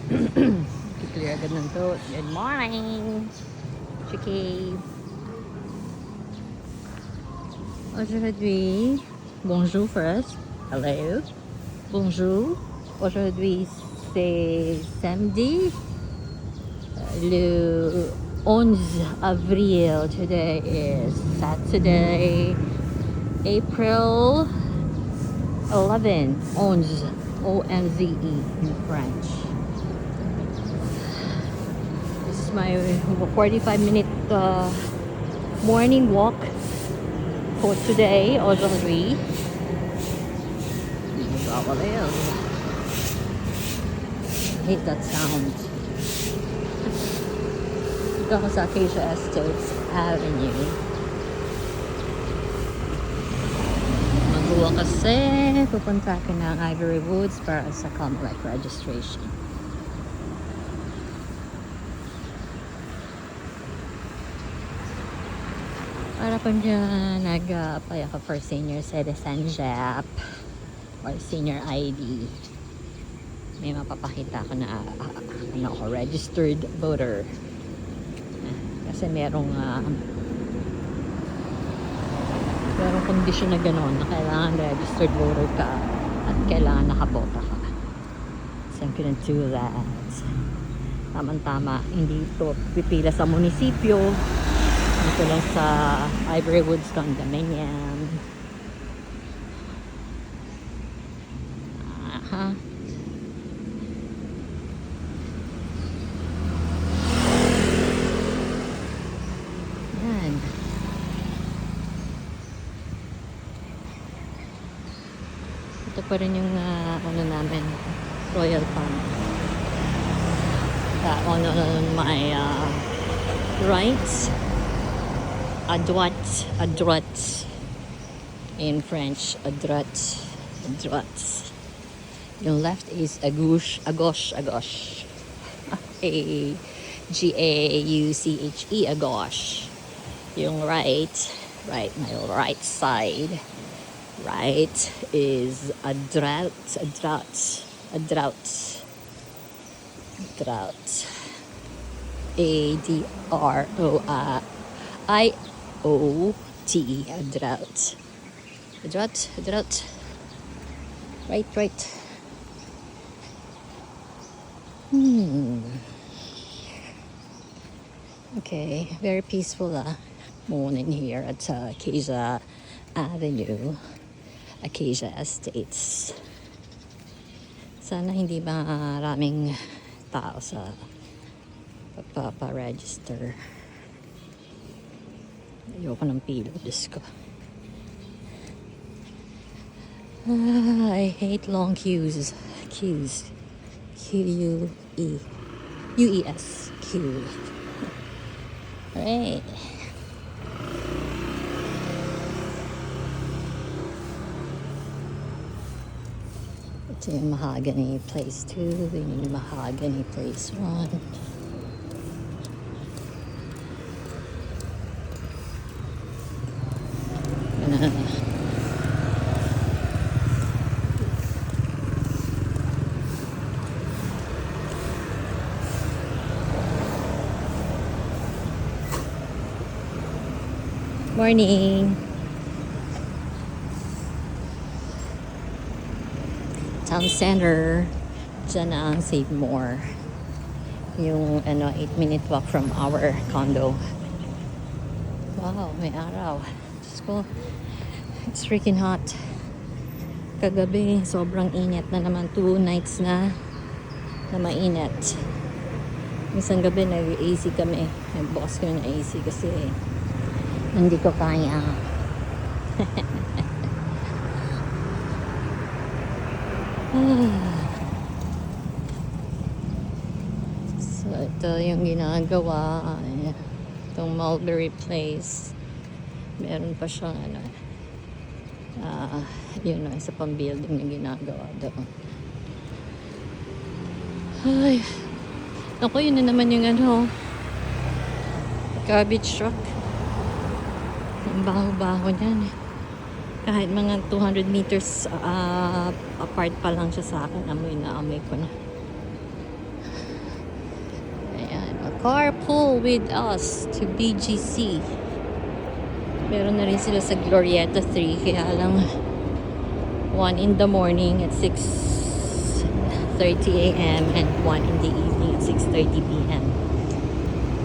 Clear agad ng throat. Good morning! Chiki! Aujourd'hui, bonjour first. Hello. Bonjour. Aujourd'hui, c'est samedi, le 11 avril. Today is Saturday, April 11. 11. O-N-Z-E in French. This is my 45-minute morning walk for today, aujourd'hui. I hate that sound. Ito ako sa Acacia Estates Avenue. Mag-uwa kasi pupunta ako ng Ivory Woods para sa Comlec registration. Para kung dyan nag-apply ako for senior citizenship or senior ID, may mapapakita ako na ako registered voter. Kasi merong condition na gano'n na kailangan registered voter ka at kailangan nakabota ka. So I'm gonna do that. Tama-tama, hindi ito pipila sa munisipyo. Dito lang sa Ivory Woods condominium. Aha. Yan. Ito pa rin yung ano namin, Royal Palm. That one on my right. À droite. In French, à droite. Yung left is à gauche. A-G-A-U-C-H-E, à gauche. Yung right, my right side. Right is à droite. A-D-R-O-I-O-T, a drought. Right. Okay, very peaceful morning here at Acacia Avenue, Acacia Estates. Sana hindi maraming tao sa pagpaparegister. Ayoko ng pilo, Diyos ko. I hate long queues. Q-U-E-U-E-S. Q. Alright. Ito yung Mahogany Place 2. Yung Mahogany Place 1. Morning. Town center. Diyan ang Save More. Yung 8-minute walk from our condo. Wow, may araw. Diyos ko. It's freaking hot. Kagabi, sobrang init na naman. 2 nights na mainit. Isang gabi nag-AC kami. Nagbukas ko ng AC kasi hindi ko kaya. So, ito yung ginagawa. Itong Mulberry Place. Meron pa siyang isa pang building na ginagawa doon. Ay. Ako, yun na naman yung garbage truck. Ang baho-baho niyan. Kahit mga 200 meters apart pa lang siya sa akin, amoy na amoy ko na. Carpool with us to BGC. Meron na rin sila sa Glorieta 3. Kaya lang 1 in the morning at 6:30 a.m. and 1 in the evening at 6:30 p.m.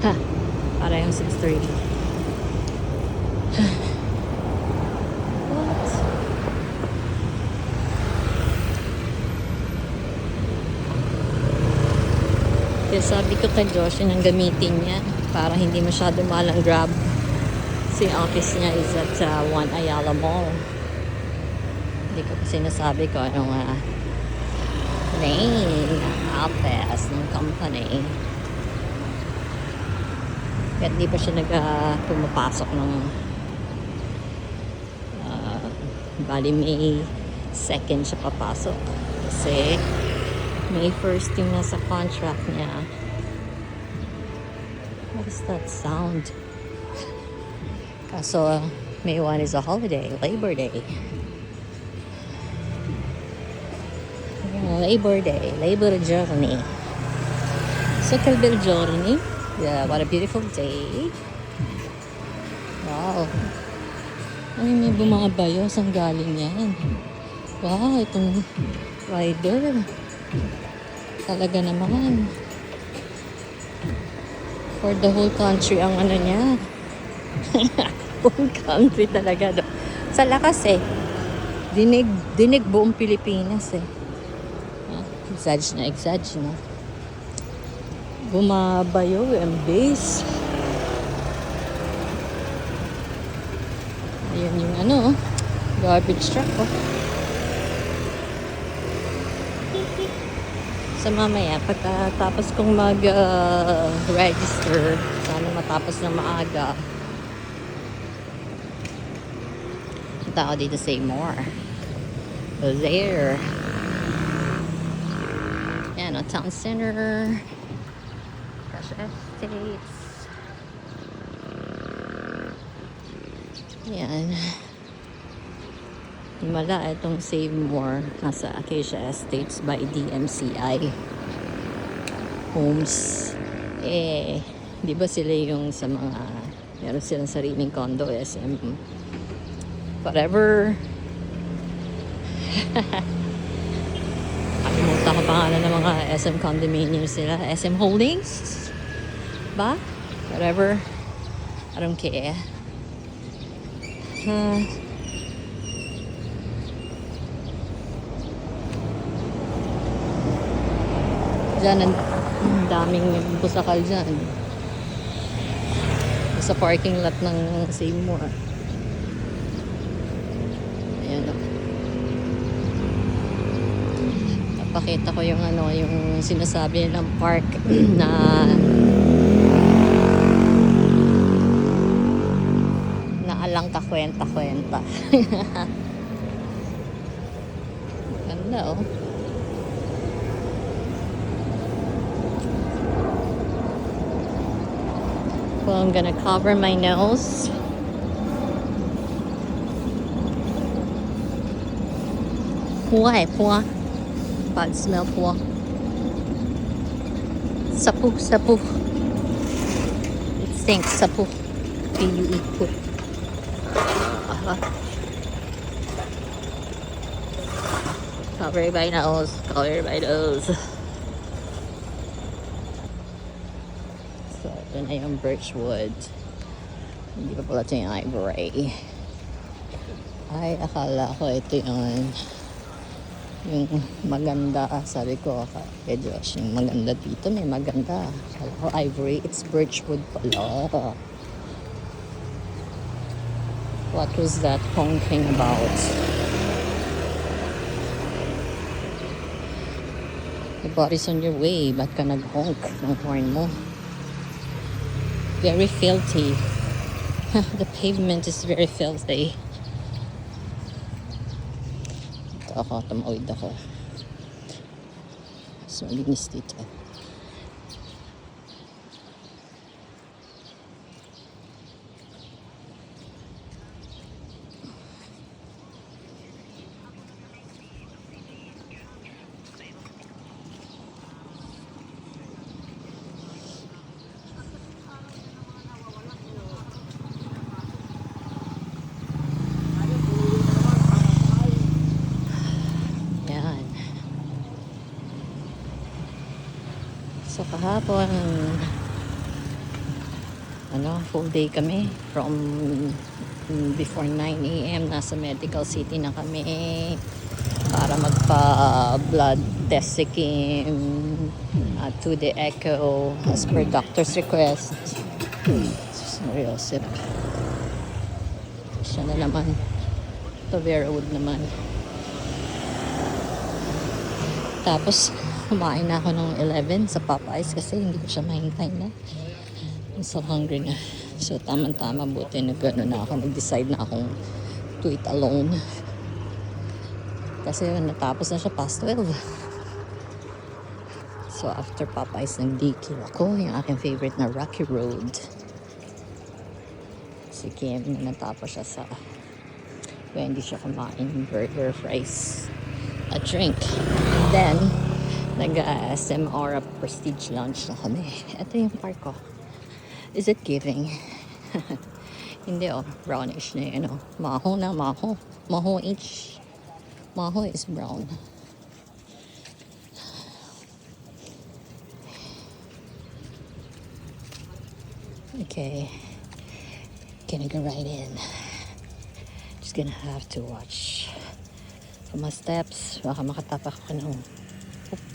Ha! Para yung 6:30. What? Kaya sabi ko kay Josh yun ang gamitin niya para hindi masyado mahal ang Grab. Kasi yung office niya is at 1 Ayala Mall. Hindi ko pa sinasabi ko anong name ng office ng company. Kaya hindi pa siya pumapasok ng bali May 2nd siya papasok. Kasi May 1st yung nasa contract niya. What is that sound? Kaso May 1 is a holiday, Labor Day. Labor Day, Labor Journey. So, Labor Journey. Yeah, what a beautiful day. Wow. Ay, may bumabayo. Saan galing yan? Wow, itong rider. Talaga naman. For the whole country ang ano niya. Whole country talaga. Sa lakas eh. Dinig buong Pilipinas eh. Exage na. Bumabayo ang base. Ayan yung garbage truck oh. So mamaya, pagkatapos kong mag-register, sana matapos na maaga. Punta ako dito sa Seymour. There. Yan, Town Center. Cash Estates. Yan. Himala, itong Save More nasa Acacia Estates by DMCI Homes. Di ba sila yung sa mga meron silang sariling condo, SM whatever. Kalimutan ko pangalan ng mga SM condominiums sila. SM Holdings ba? Whatever. I don't care. Diyan, ang daming busakal dyan. Sa parking lot ng Seymour. Ayan o. Napakita ko yung yung sinasabi ng park na alang kakwenta-kwenta. Ganda oh. Well, I'm gonna cover my nose. Pua. Bad smell pua. Sapu. It stinks, sapu. P-U-E, put. Cover my nose. So, ito na yung Birchwood. Hindi pa pala ito yung Ivory. Ay, akala ko ito yung maganda. Sabi ko kay Josh, yung maganda dito, may maganda. Akala ko Ivory, it's Birchwood pala. What was that honking about? Everybody's on your way. Ba't ka nag-honk ng horn mo? Very filthy. The pavement is very filthy. Tumawid ako. So, malinis dito. So kahapon, full day kami from before 9 a.m. Nasa Medical City na kami para magpa-blood test si Kim to the echo as per doctor's request. Sorry, Joseph. Siya na naman. To Vera Wood naman. Tapos, kumain na ako ng 11 sa Popeyes kasi hindi ko siya mahintay na. I'm so hungry na. So, tama-tama buti na ako. Nag-decide na akong to eat alone. Kasi natapos na siya past 12. So, after Popeyes, nag-DQ ako. Yung aking favorite na Rocky Road. Si Kim, natapos siya sa kaya hindi siya kumain. Burger, fries, a drink. And then, nag-SM Aura Prestige lunch na kami. Ito yung park ko. Is it giving? Hindi brownish na yun Maho na, maho. Maho each. Maho is brown. Okay. Gonna go right in. Just gonna have to watch for my steps. Baka makatapak ko ng oop.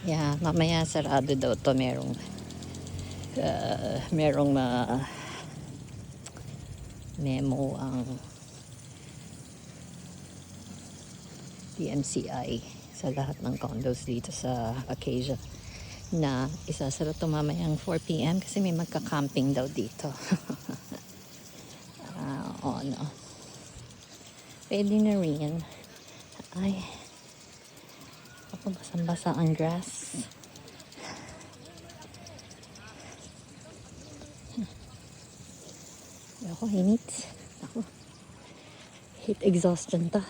Yeah, mamaya sarado daw to. Merong memo ang DMCI sa lahat ng condos dito sa Acacia na isasara to mamayang 4 p.m. kasi may magka-camping daw dito. Pwede na rin. Ay, ako basang-basa ang grass. Ako, hinit. Ako, heat exhaustion ta.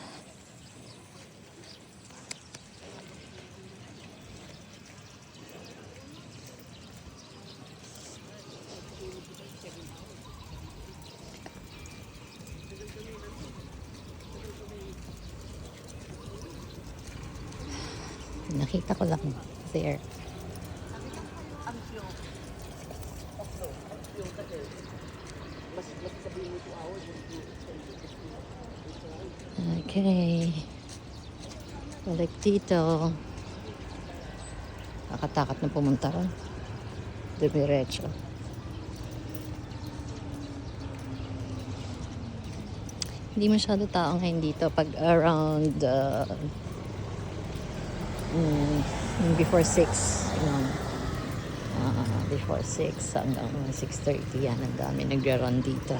Nakita ko lang there. Okay. Balik dito. Nakakatakot na pumunta ron. Diretso. Hindi masyado tao ngayon dito pag around before 6 before 6 hanggang 6:30 yan ang dami nagra-run dito.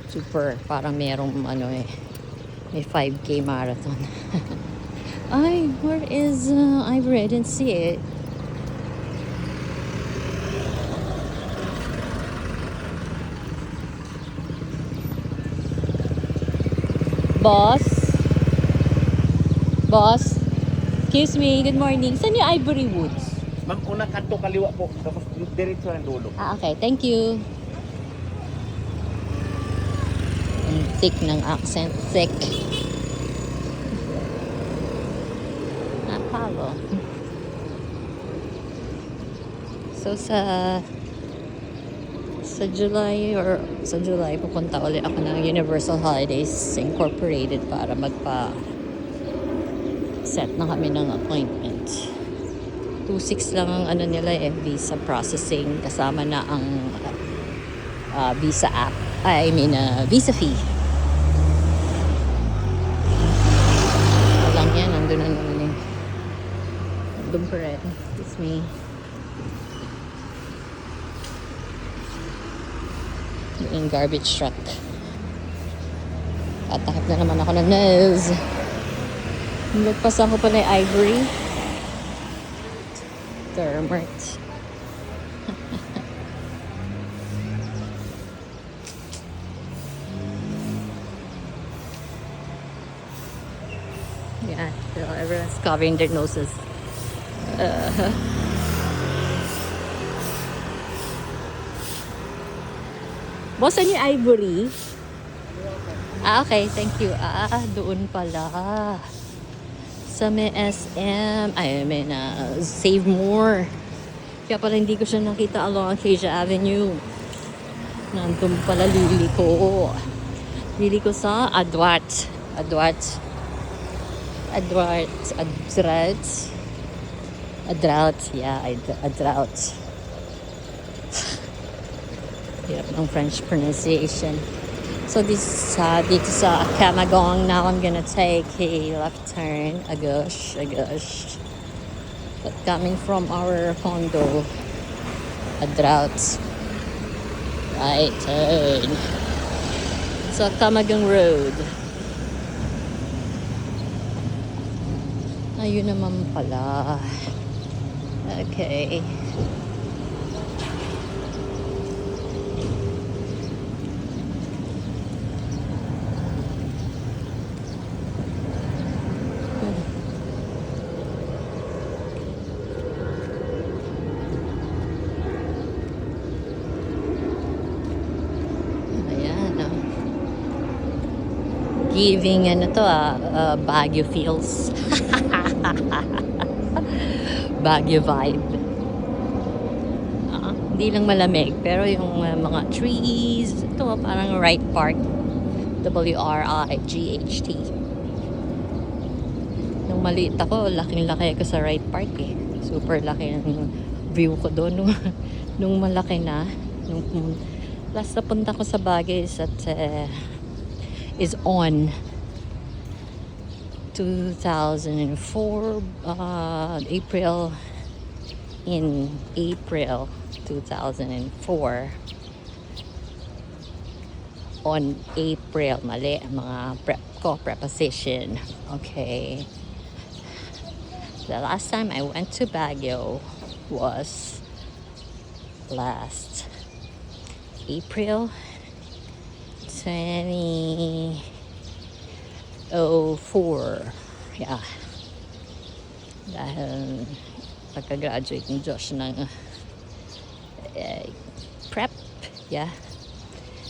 Super parang merong may 5K marathon. Ay, where is Ivory? I didn't see it. Boss? Excuse me, good morning. Saan yung Ivory Woods? Ma'am, una kanto kaliwa po. Tapos diretso ng dulo. Okay, thank you. Ang thick ng accent, thick. Apollo. So sa July pupunta ulit ako ng Universal Holidays Incorporated para set na kami ng appointment. 2.6 lang ang nila visa processing kasama na ang visa app. Visa fee. Walang yan, nandun na naman nandun pa rin. It's me. Yung garbage truck. Tatahip na naman ako ng nose. Nagpasan ko pala yung Ivory. Dermert. Yeah, so everyone's covering their noses. Boss, saan yung Ivory? Okay, thank you. Doon pala. Sa may SM, Save More. Kaya pala hindi ko siya nakita along Acacia Avenue. Nandun pala lili ko. Lili ko sa Adwat. Yeah, Adrout. Hirap ng French pronunciation. So this dito sa Camagong, now I'm gonna take a left turn, a gauche. But coming from our condo, Adrout. Right turn. So Camagong Road. Ayun naman pala. Okay. Giving Baguio feels. Baguio vibe. Hindi lang malamig, pero yung mga trees, ito parang Wright Park. WRIGHT. Nung maliit ako, laking-laki ako sa Wright Park eh. Super laki ng view ko doon nung malaki na. Nung last na punta ko sa Baguio is on 2004 April 2004 on April mali mga preposition. Okay, the last time I went to Baguio was last April 2004. Yeah. Dahil pagka-graduate ni Josh ng prep. Yeah.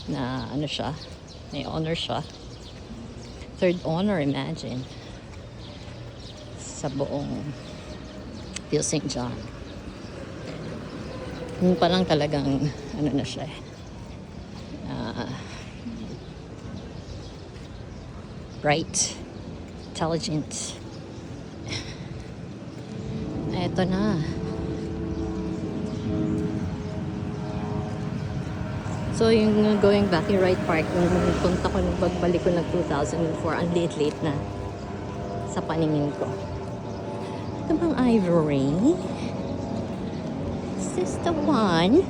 Na siya. May honor siya. Third honor, imagine. Sa buong Phil St. John. Yung pa lang talagang na siya bright, intelligent. Eto na. So yung going back in Wright Park, nung punta ko, nung pagbalik ko ng 2004, ang late na sa paningin ko. Ito bang Ivory? Is this the one?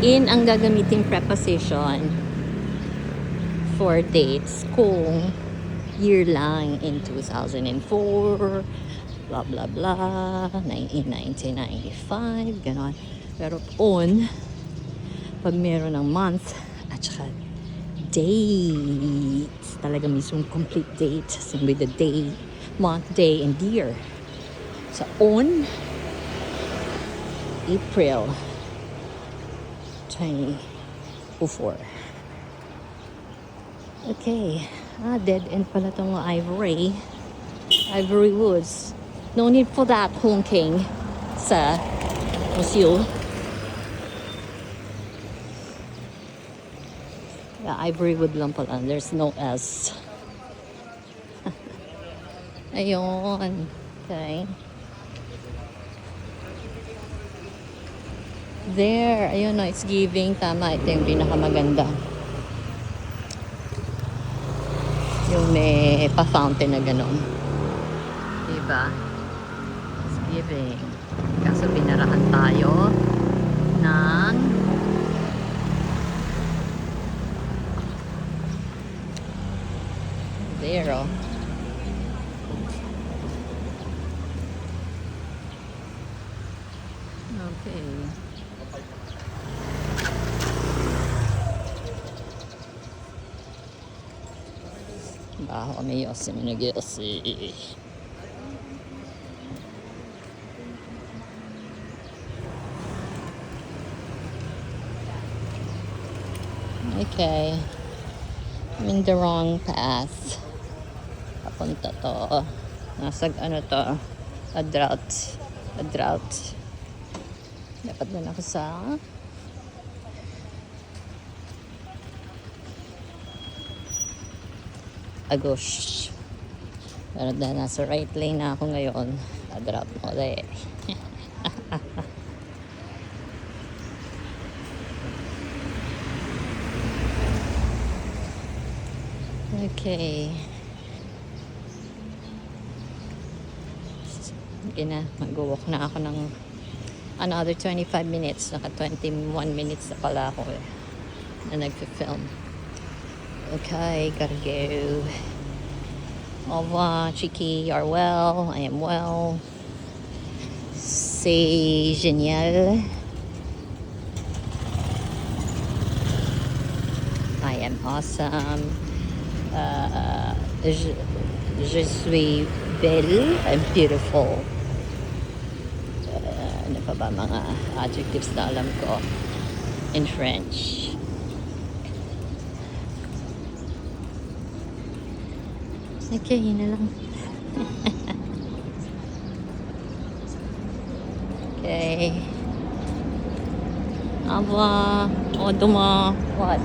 In ang gagamiting preposition for dates kung year lang in 2004, blah blah blah, in 1995, ganon. Pero on, pag meron ng month at saka dates, talaga mismong complete date, same with the day, month, day, and year. So on April 2004. Okay. Dead end pala itong Ivory Woods. No need for that honking sa Monsieur. Yeah, Ivory Wood lang pala. There's no S. Ayun. Okay. There. Ayun, no, it's giving. Tama. Ito yung pinakamaganda. Yung may pa-fountain na gano'n. Diba? It's giving. Kaso pinarahan tayo ng there, oh. Okay. Baho kami yosi minagyosi. Okay. I'm in the wrong path. Papunta to. Nasa ano to? A drought. A drought. Dapat na ako sa Agosh. Pero dahil nasa right lane na ako ngayon, a drought mo ulit. Okay. Sige na, mag-walk na ako ng another 25 minutes. Naka 21 minutes na pala ako na nag-film. Okay, gotta go. Au revoir, Chiki. You are well. I am well. C'est génial. I am awesome. Je suis belle. I'm beautiful. Ano pa ba mga adjectives na alam ko in French? Okay, yun na lang. Okay. Au revoir. Au revoir. What?